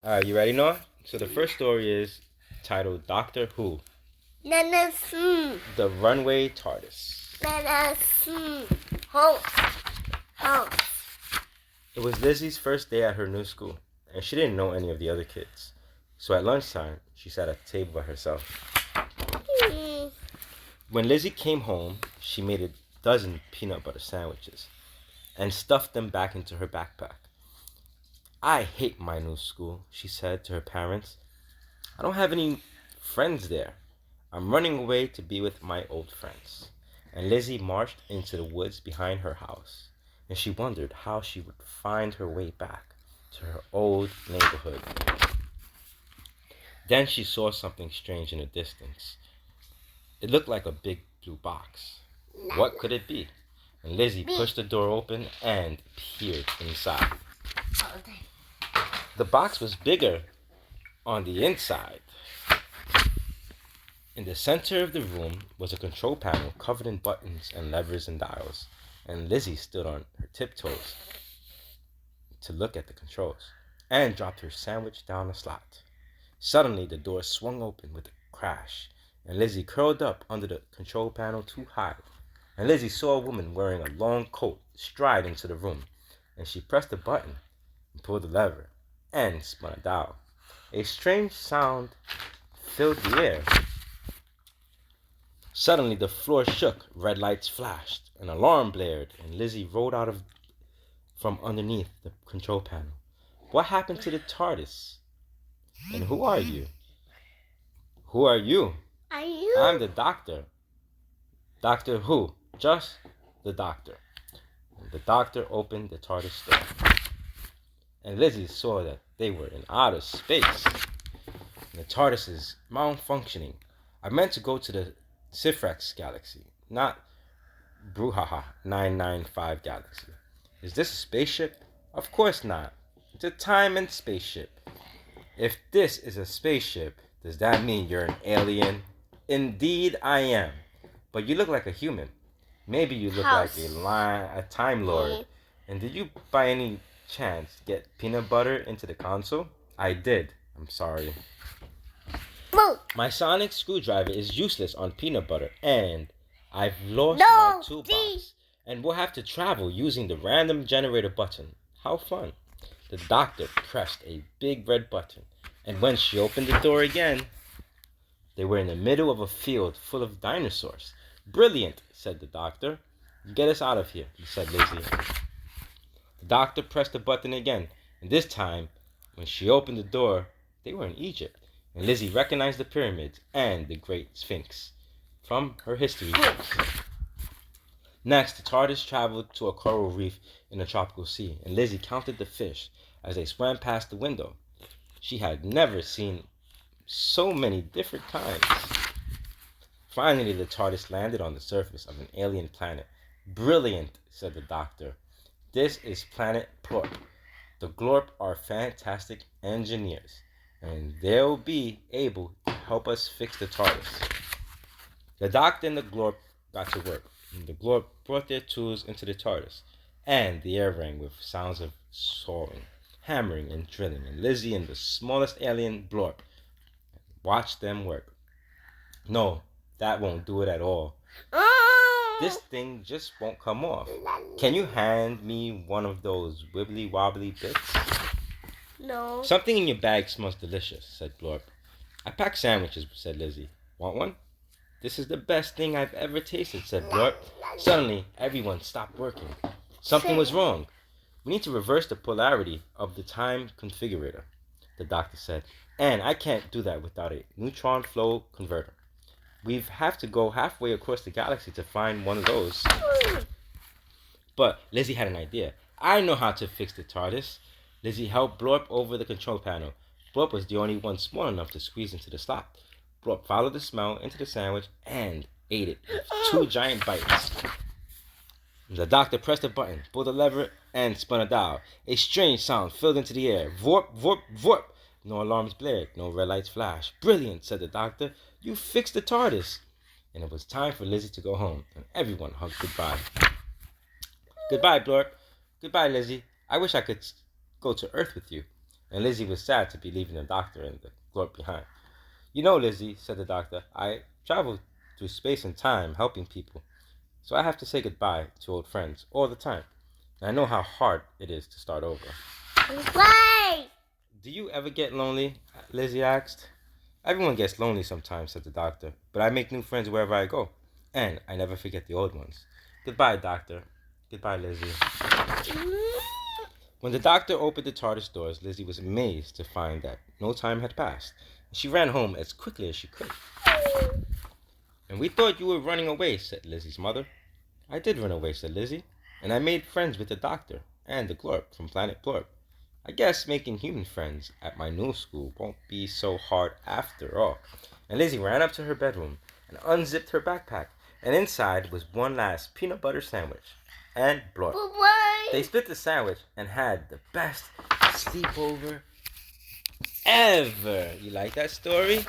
All right, you ready, Noah? So the first story is titled Doctor Who, The Runway TARDIS. It was Lizzie's first day at her new school, and she didn't know any of the other kids. So at lunchtime, she sat at the table by herself. When Lizzie came home, she made a dozen peanut butter sandwiches and stuffed them back into her backpack. I hate my new school, she said to her parents. I don't have any friends there. I'm running away to be with my old friends. And Lizzie marched into the woods behind her house, and she wondered how she would find her way back to her old neighborhood. Then she saw something strange in the distance. It looked like a big blue box. What could it be? And Lizzie pushed the door open and peered inside. The box was bigger on the inside. In the center of the room was a control panel covered in buttons and levers and dials, and Lizzie stood on her tiptoes to look at the controls and dropped her sandwich down the slot. Suddenly, the door swung open with a crash, and Lizzie curled up under the control panel to hide. And Lizzie saw a woman wearing a long coat stride into the room, and she pressed a button and pulled the lever and spun a dial. A strange sound filled the air. Suddenly the floor shook, red lights flashed, an alarm blared, and Lizzie rolled out from underneath the control panel. What happened to the TARDIS? And who are you? Who are you? I'm the doctor. Doctor Who? Just the doctor. And the doctor opened the TARDIS door. And Lizzie saw that they were in outer space. And the TARDIS is malfunctioning. I meant to go to the Sifrax galaxy, not Bruhaha 995 galaxy. Is this a spaceship? Of course not. It's a time and spaceship. If this is a spaceship, does that mean you're an alien? Indeed I am. But you look like a human. Maybe you look like a Time Lord. And did you by any chance get peanut butter into the console? I did. I'm sorry. My sonic screwdriver is useless on peanut butter, and I've lost my toolbox. And we'll have to travel using the random generator button. How fun. The doctor pressed a big red button, and when she opened the door again, they were in the middle of a field full of dinosaurs. Brilliant, said the doctor. Get us out of here, said Lizzie. The doctor pressed the button again, and this time, when she opened the door, they were in Egypt. And Lizzie recognized the pyramids and the Great Sphinx from her history books. Next, the TARDIS traveled to a coral reef in the tropical sea, and Lizzie counted the fish as they swam past the window. She had never seen so many different kinds. Finally, the TARDIS landed on the surface of an alien planet. Brilliant, said the doctor. This is planet Plorp. The Glorp are fantastic engineers, and they'll be able to help us fix the TARDIS. The doctor and the Glorp got to work, and the Glorp brought their tools into the TARDIS, and the air rang with sounds of sawing, hammering, and drilling, and Lizzie and the smallest alien, Blorp, watched them work. No, that won't do it at all. This thing just won't come off. Can you hand me one of those wibbly wobbly bits? No. Something in your bag smells delicious, said Blorp. I packed sandwiches, said Lizzie. Want one? This is the best thing I've ever tasted, said Blorp. Suddenly, everyone stopped working. Something was wrong. We need to reverse the polarity of the time configurator, the doctor said. And I can't do that without a neutron flow converter. We have to go halfway across the galaxy to find one of those. But Lizzie had an idea. I know how to fix the TARDIS. Lizzie helped Blorp over the control panel. Blorp was the only one small enough to squeeze into the slot. Blorp followed the smell into the sandwich and ate it with 2 giant bites. The doctor pressed a button, pulled a lever, and spun a dial. A strange sound filled into the air. Vorp, vorp, vorp. No alarms blared, no red lights flashed. Brilliant, said the doctor. You fixed the TARDIS. And it was time for Lizzie to go home, and everyone hugged goodbye. Goodbye, Blorp. Goodbye, Lizzie. I wish I could go to Earth with you. and Lizzie was sad to be leaving the doctor and the glorp behind. You know, Lizzie, said the doctor, I travel through space and time helping people, so I have to say goodbye to old friends all the time. And I know how hard it is to start over. Why? Do you ever get lonely? Lizzie asked. Everyone gets lonely sometimes, said the doctor, but I make new friends wherever I go, and I never forget the old ones. Goodbye, doctor. Goodbye, Lizzie. When the doctor opened the TARDIS doors, Lizzie was amazed to find that no time had passed, and she ran home as quickly as she could. And we thought you were running away, said Lizzie's mother. I did run away, said Lizzie, and I made friends with the doctor and the Glorp from Planet Glorp. I guess making human friends at my new school won't be so hard after all. And Lizzie ran up to her bedroom and unzipped her backpack, and inside was one last peanut butter sandwich and Blorp. Bye-bye. They split the sandwich and had the best sleepover ever. You like that story?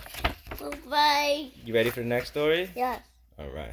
Bye-bye. You ready for the next story? Yes. All right.